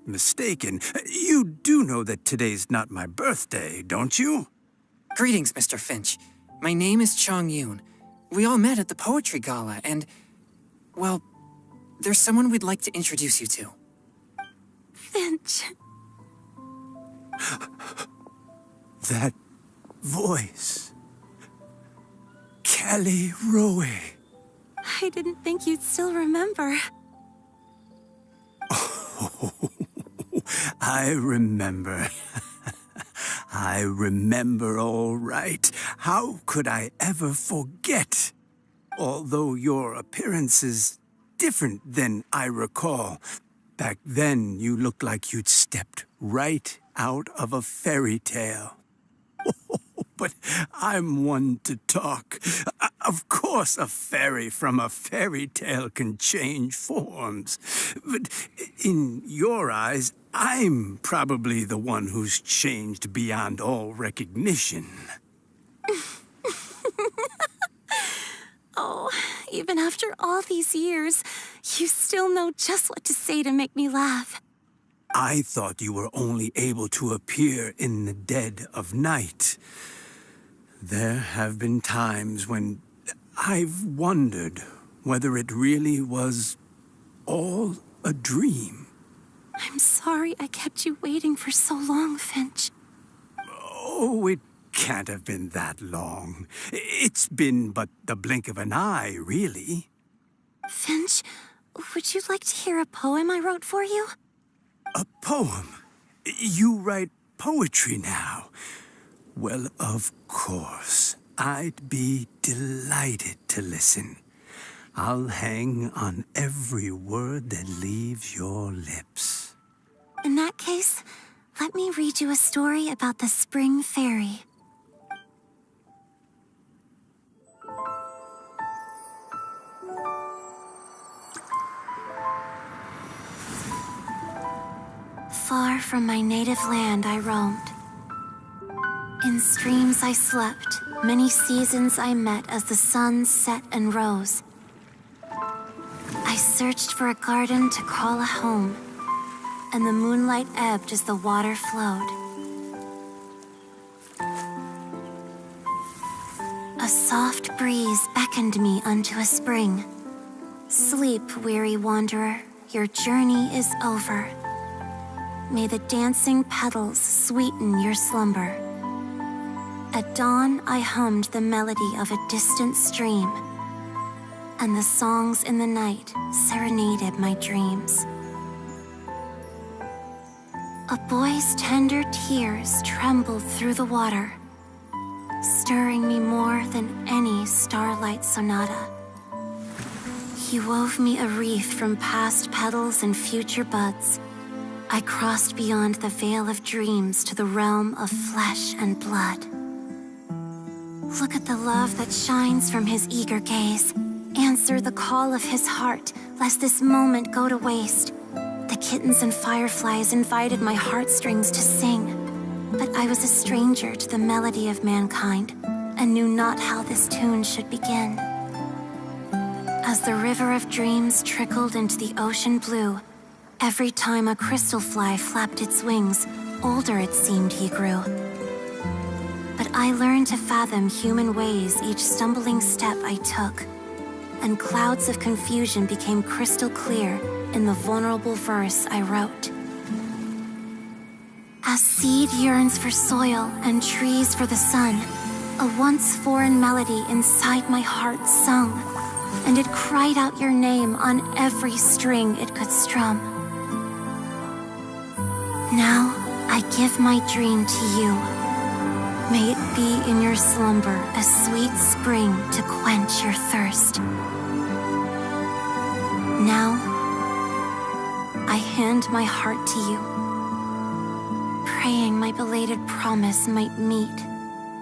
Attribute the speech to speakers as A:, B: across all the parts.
A: mistaken, you do know that today's not my birthday, don't you?
B: Greetings, Mr. Finch. My name is Chong Yoon. We all met at the poetry gala, and, well, there's someone we'd like to introduce you to.
C: Finch.
A: That voice. Kelly Rowe.
C: I didn't think you'd still remember.
A: Oh, I remember. I remember all right. How could I ever forget? Although your appearance is different than I recall. Back then, you looked like you'd stepped right out of a fairy tale. But I'm one to talk. Of course, a fairy from a fairy tale can change forms. But in your eyes, I'm probably the one who's changed beyond all recognition.
C: Oh, even after all these years, you still know just what to say to make me laugh.
A: I thought you were only able to appear in the dead of night. There have been times when I've wondered whether it really was all a dream.
C: I'm sorry I kept you waiting for so long, Finch.
A: Oh, it can't have been that long. It's been but the blink of an eye, really.
C: Finch, would you like to hear a poem I wrote for you?
A: A poem? You write poetry now? Well, of course. I'd be delighted to listen. I'll hang on every word that leaves your lips.
C: In that case, let me read you a story about the spring fairy. Far from my native land I roamed. In streams I slept, many seasons I met as the sun set and rose. I searched for a garden to call a home, and the moonlight ebbed as the water flowed. A soft breeze beckoned me unto a spring. Sleep, weary wanderer, your journey is over. May the dancing petals sweeten your slumber. At dawn, I hummed the melody of a distant stream, and the songs in the night serenaded my dreams. A boy's tender tears trembled through the water, stirring me more than any starlight sonata. He wove me a wreath from past petals and future buds. I crossed beyond the veil of dreams to the realm of flesh and blood. Look at the love that shines from his eager gaze. Answer the call of his heart, lest this moment go to waste. The kittens and fireflies invited my heartstrings to sing, but I was a stranger to the melody of mankind and knew not how this tune should begin. As the river of dreams trickled into the ocean blue, every time a crystal fly flapped its wings, older it seemed he grew. But I learned to fathom human ways each stumbling step I took, and clouds of confusion became crystal clear in the vulnerable verse I wrote. As seed yearns for soil and trees for the sun, a once foreign melody inside my heart sung, and it cried out your name on every string it could strum. Now I give my dream to you. May it be in your slumber a sweet spring to quench your thirst. Now, I hand my heart to you, praying my belated promise might meet,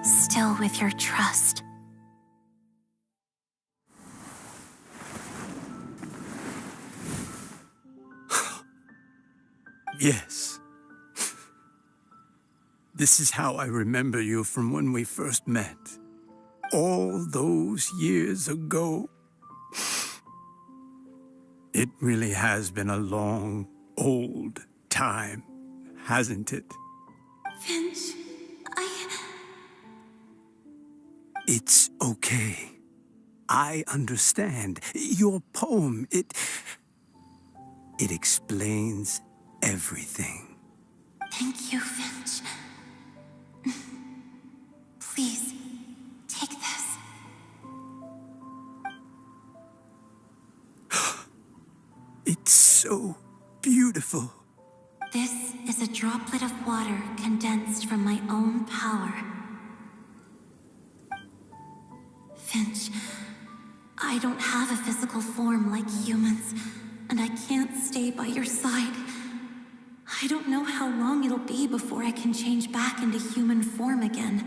C: still with your trust.
A: Yes. This is how I remember you from when we first met. All those years ago. It really has been a long, old time, hasn't it?
C: Finch,
A: It's okay. I understand. Your poem, it explains everything.
C: Thank you, Finch. Please, take this.
A: It's so beautiful.
C: This is a droplet of water condensed from my own power. Finch, I don't have a physical form like humans, and I can't stay by your side. I don't know how long it'll be before I can change back into human form again.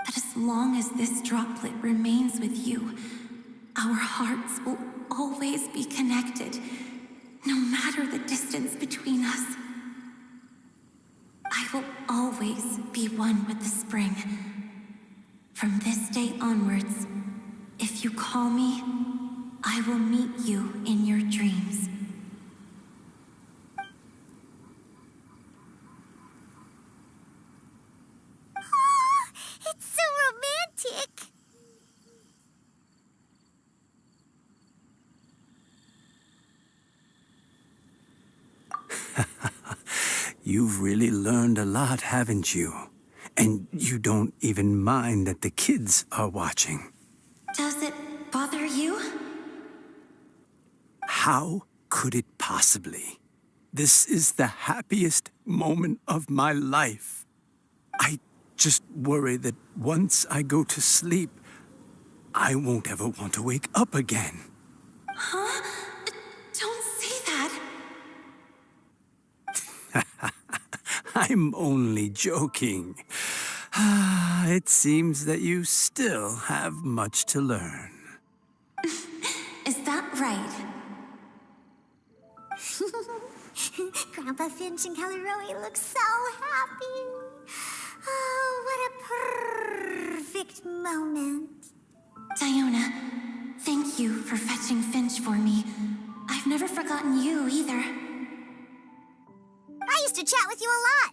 C: But as long as this droplet remains with you, our hearts will always be connected, no matter the distance between us. I will always be one with the spring. From this day onwards, if you call me, I will meet you in your dreams.
D: It's so romantic!
A: You've really learned a lot, haven't you? And you don't even mind that the kids are watching.
C: Does it bother you?
A: How could it possibly? This is the happiest moment of my life. I just worry that once I go to sleep, I won't ever want to wake up again.
C: Huh? Don't say that.
A: I'm only joking. It seems that you still have much to learn.
C: Is that right?
D: Grandpa Finch and Kelly Rowie look so happy. Oh, what a perfect moment.
C: Diona, thank you for fetching Finch for me. I've never forgotten you either.
D: I used to chat with you a lot.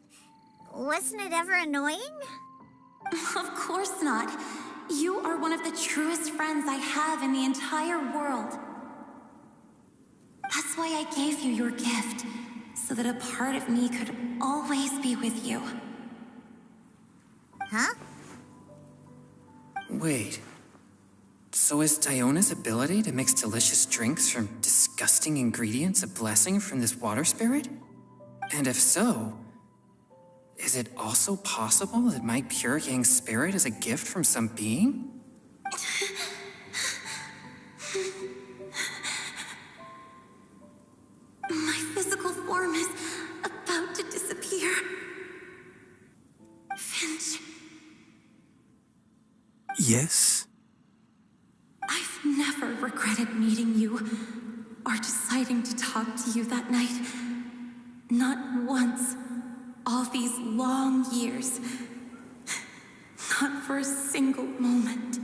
D: Wasn't it ever annoying?
C: Of course not. You are one of the truest friends I have in the entire world. That's why I gave you your gift, so that a part of me could always be with you.
D: Huh?
B: Wait. So is Diona's ability to mix delicious drinks from disgusting ingredients a blessing from this water spirit? And if so, is it also possible that my pure yang spirit is a gift from some being?
C: My physical form is about to disappear. Finch,
A: Yes?
C: I've never regretted meeting you or deciding to talk to you that night. Not once. All these long years. Not for a single moment.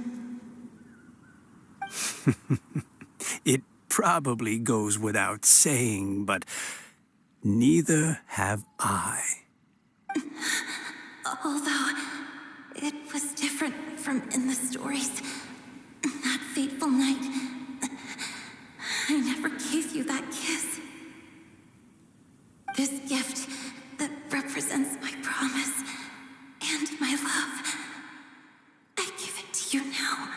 A: It probably goes without saying, but neither have I.
C: Although it was different from in the stories. That fateful night, I never gave you that kiss. This gift that represents my promise and my love, I give it to you now.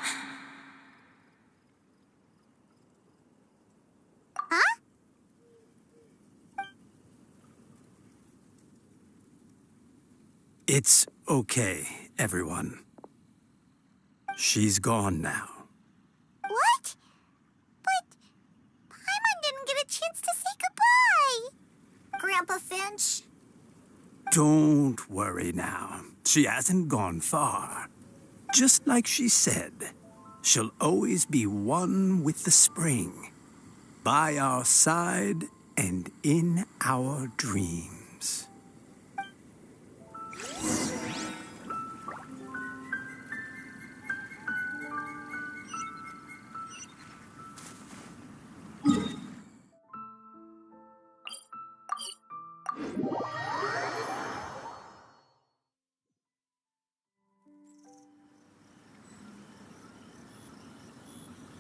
D: Huh?
A: It's okay, everyone. She's gone now.
D: What? But Paimon didn't get a chance to say goodbye. Grandpa Finch?
A: Don't worry now. She hasn't gone far. Just like she said, she'll always be one with the spring, by our side and in our dreams.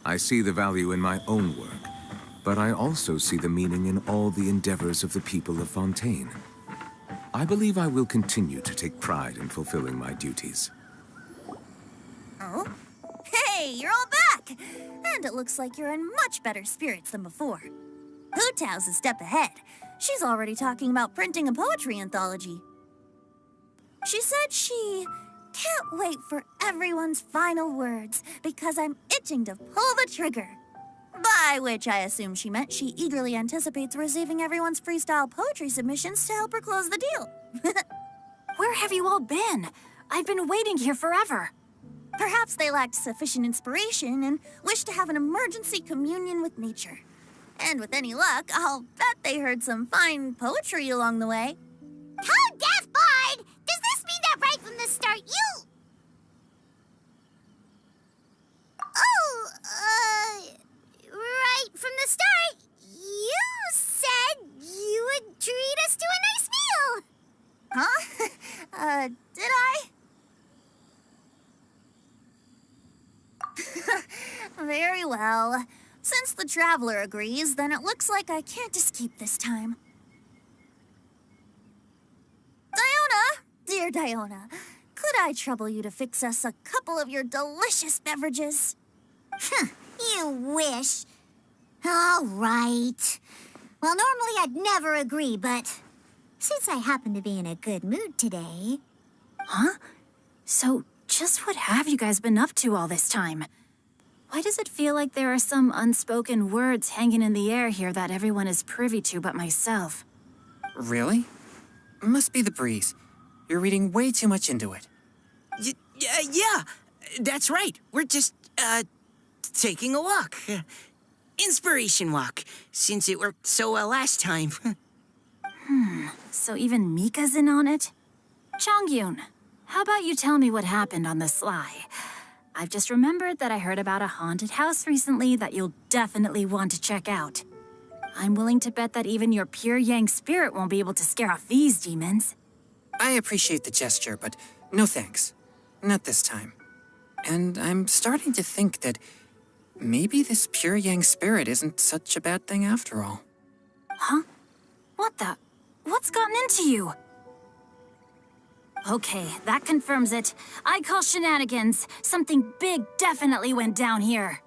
E: I see the value in my own work, but I also see the meaning in all the endeavors of the people of Fontaine. I believe I will continue to take pride in fulfilling my duties.
D: Oh? Hey, you're all back! And it looks like you're in much better spirits than before. Hu Tao's a step ahead. She's already talking about printing a poetry anthology. She said she can't wait for everyone's final words because I'm itching to pull the trigger. By which I assume she meant she eagerly anticipates receiving everyone's freestyle poetry submissions to help her close the deal.
F: Where have you all been? I've been waiting here forever.
D: Perhaps they lacked sufficient inspiration and wished to have an emergency communion with nature. And with any luck, I'll bet they heard some fine poetry along the way. How deaf, Bard! Does this mean that right from the start you... right from the start, you said you would treat us to a nice meal! Huh? Did I? Very well. Since the Traveler agrees, then it looks like I can't escape this time. Diona, dear Diona, could I trouble you to fix us a couple of your delicious beverages? You wish. All right. Well, normally I'd never agree, but since I happen to be in a good mood today...
F: Huh? So, just what have you guys been up to all this time? Why does it feel like there are some unspoken words hanging in the air here that everyone is privy to but myself?
B: Really? Must be the breeze. You're reading way too much into it.
G: Yeah, that's right. We're just, taking a walk. Inspiration walk, since it worked so well last time.
F: So even Mika's in on it? Chongyun, how about you tell me what happened on the sly? I've just remembered that I heard about a haunted house recently that you'll definitely want to check out. I'm willing to bet that even your pure Yang spirit won't be able to scare off these demons.
B: I appreciate the gesture, but no thanks. Not this time. And I'm starting to think that maybe this pure Yang spirit isn't such a bad thing after all.
F: Huh? What the? What's gotten into you? Okay, that confirms it. I call shenanigans. Something big definitely went down here.